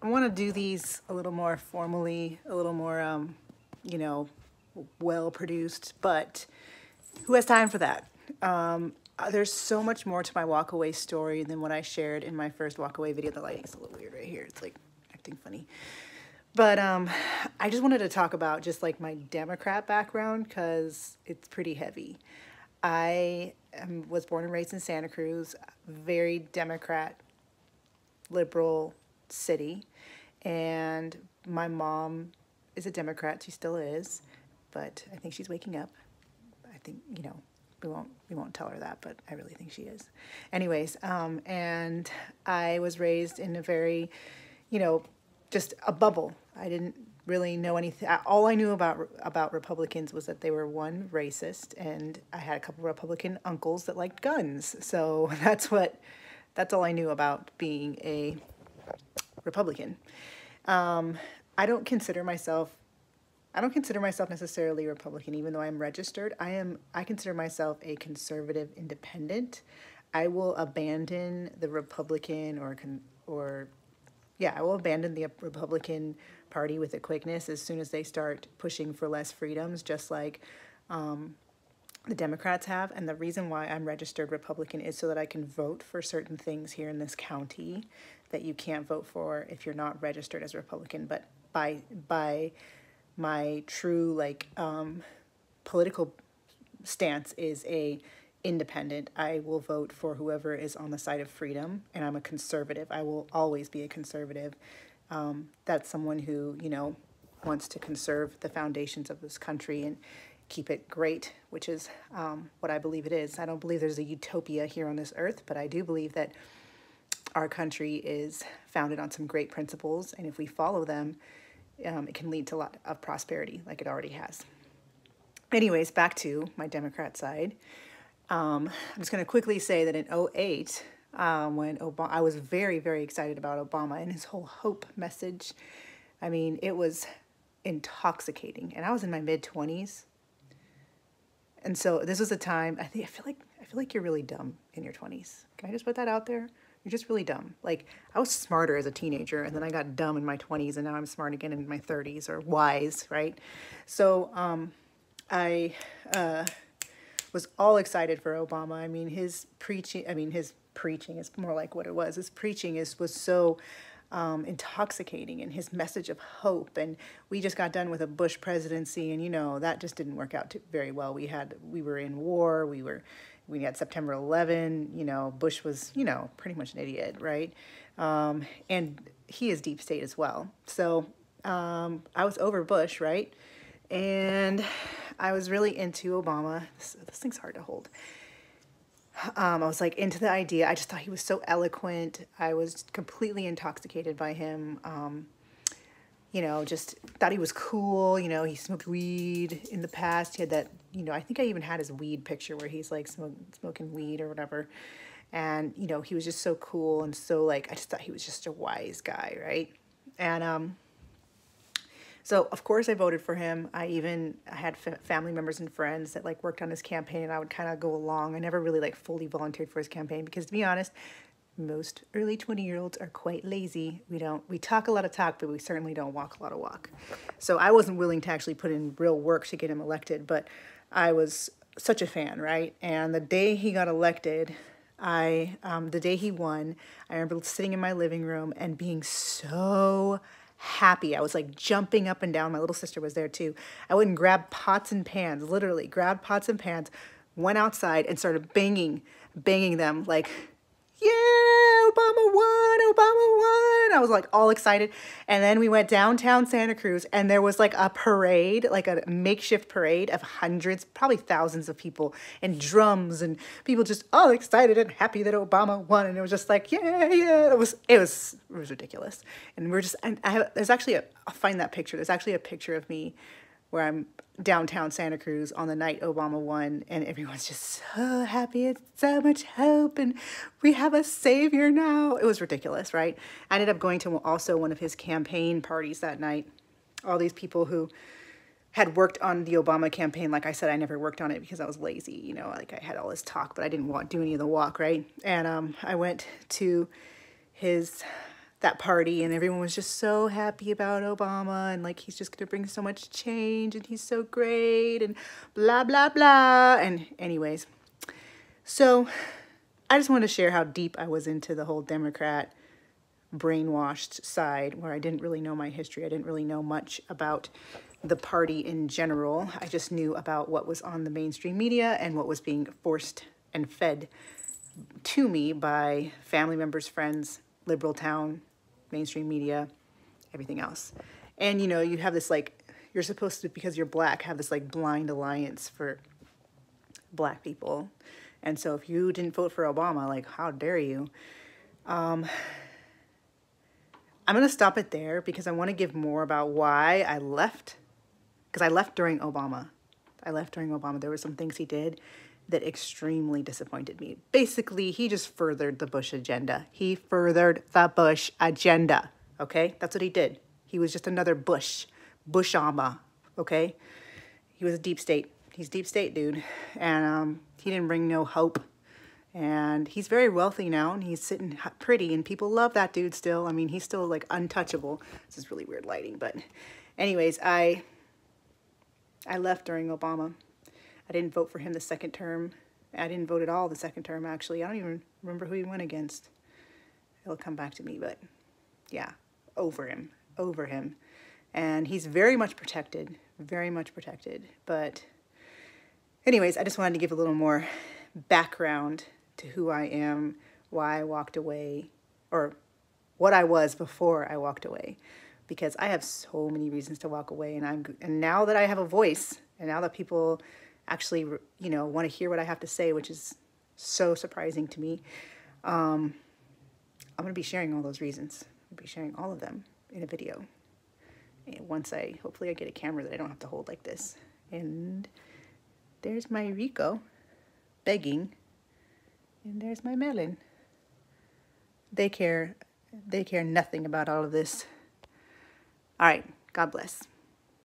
I want to do these a little more formally, a little more, you know, well produced, but who has time for that? There's so much more to my walkaway story than what I shared in my first walkaway video. The lighting's a little weird right here. It's like acting funny. But I just wanted to talk about just like my Democrat background because it's pretty heavy. Was born and raised in Santa Cruz, very Democrat, liberal city. And my mom is a Democrat. She still is, but I think she's waking up. I think, you know, we won't tell her that, but I really think she is. Anyways, and I was raised in a very, you know, just a bubble. I didn't really know anything. All I knew about Republicans was that they were one racist, and I had a couple Republican uncles that liked guns. So that's all I knew about being a Republican. I don't consider myself necessarily a Republican, even though I'm registered. I consider myself a conservative independent. I will abandon the Republican I will abandon the Republican Party with a quickness as soon as they start pushing for less freedoms, just like the Democrats have. And the reason why I'm registered Republican is so that I can vote for certain things here in this county that you can't vote for if you're not registered as a Republican. But by my true political stance is a independent. I will vote for whoever is on the side of freedom, and I'm a conservative. I will always be a conservative. That's someone who, you know, wants to conserve the foundations of this country and keep it great, which is what I believe it is. I don't believe there's a utopia here on this earth, but I do believe that our country is founded on some great principles, and if we follow them, it can lead to a lot of prosperity, like it already has. Anyways, back to my Democrat side. I'm just going to quickly say that in 2008, when Obama, I was very, very excited about Obama and his whole hope message. I mean, it was intoxicating, and I was in my mid-20s. And so this was a time, I feel like you're really dumb in your 20s. Can I just put that out there? You're just really dumb. Like, I was smarter as a teenager, and then I got dumb in my 20s, and now I'm smart again in my 30s, or wise, right? So I was all excited for Obama. I mean, his preaching is more like what it was. His preaching was so intoxicating, and his message of hope. And we just got done with a Bush presidency, and, you know, that just didn't work out very well. We were in war. We had September 11, you know, Bush was, you know, pretty much an idiot, right? And he is deep state as well. So I was over Bush, right? And I was really into Obama. This thing's hard to hold. I was like into the idea. I just thought he was so eloquent. I was completely intoxicated by him. You know, just thought he was cool. You know, he smoked weed in the past. He had that, you know, I think I even had his weed picture where he's like smoking weed or whatever. And, you know, he was just so cool and so like, I just thought he was just a wise guy, right? And so of course I voted for him. I had family members and friends that like worked on his campaign, and I would kind of go along. I never really like fully volunteered for his campaign because, to be honest, most early 20-year-olds are quite lazy. We talk a lot of talk, but we certainly don't walk a lot of walk. So I wasn't willing to actually put in real work to get him elected, but I was such a fan, right? And the day he got elected, the day he won, I remember sitting in my living room and being so happy. I was like jumping up and down. My little sister was there too. I went and grabbed pots and pans, literally grabbed pots and pans, went outside and started banging them like, yeah, Obama won, Obama won. I was like all excited. And then we went downtown Santa Cruz, and there was like a parade, like a makeshift parade of hundreds, probably thousands of people, and drums, and people just all excited and happy that Obama won. And it was just like, yeah, yeah. It was ridiculous. And we're just, and there's actually I'll find that picture. There's actually a picture of me where I'm downtown Santa Cruz on the night Obama won, and everyone's just so happy. It's so much hope, and we have a savior now. It was ridiculous, right? I ended up going to also one of his campaign parties that night. All these people who had worked on the Obama campaign. Like I said, I never worked on it because I was lazy. You know, like I had all this talk, but I didn't do any of the walk, right? And I went to his that party, and everyone was just so happy about Obama, and like he's just gonna bring so much change, and he's so great, and blah blah blah. And anyways, so I just wanted to share how deep I was into the whole Democrat brainwashed side, where I didn't really know my history. I didn't really know much about the party in general. I just knew about what was on the mainstream media and what was being forced and fed to me by family members, friends, liberal town, mainstream media, everything else. And you know, you have this like, you're supposed to, because you're black, have this like blind alliance for black people. And so if you didn't vote for Obama, like, how dare you? I'm going to stop it there because I want to give more about why I left. Because I left during Obama. There were some things he did that extremely disappointed me. Basically, he just furthered the Bush agenda. Okay? That's what he did. He was just another Bushama, okay? He was a deep state. He's deep state, dude. And he didn't bring no hope. And he's very wealthy now, and he's sitting pretty, and people love that dude still. I mean, he's still, like, untouchable. This is really weird lighting, but anyways, I left during Obama. I didn't vote for him the second term. I didn't vote at all the second term, actually. I don't even remember who he went against. It'll come back to me, but yeah, over him. And he's very much protected, But anyways, I just wanted to give a little more background to who I am, why I walked away, or what I was before I walked away. Because I have so many reasons to walk away, and now that I have a voice, and now that people actually, you know, want to hear what I have to say, which is so surprising to me, I'm going to be sharing all those reasons. I'll be sharing all of them in a video. And once hopefully I get a camera that I don't have to hold like this. And there's my Rico begging, and there's my Melon. They care nothing about all of this. All right, God bless.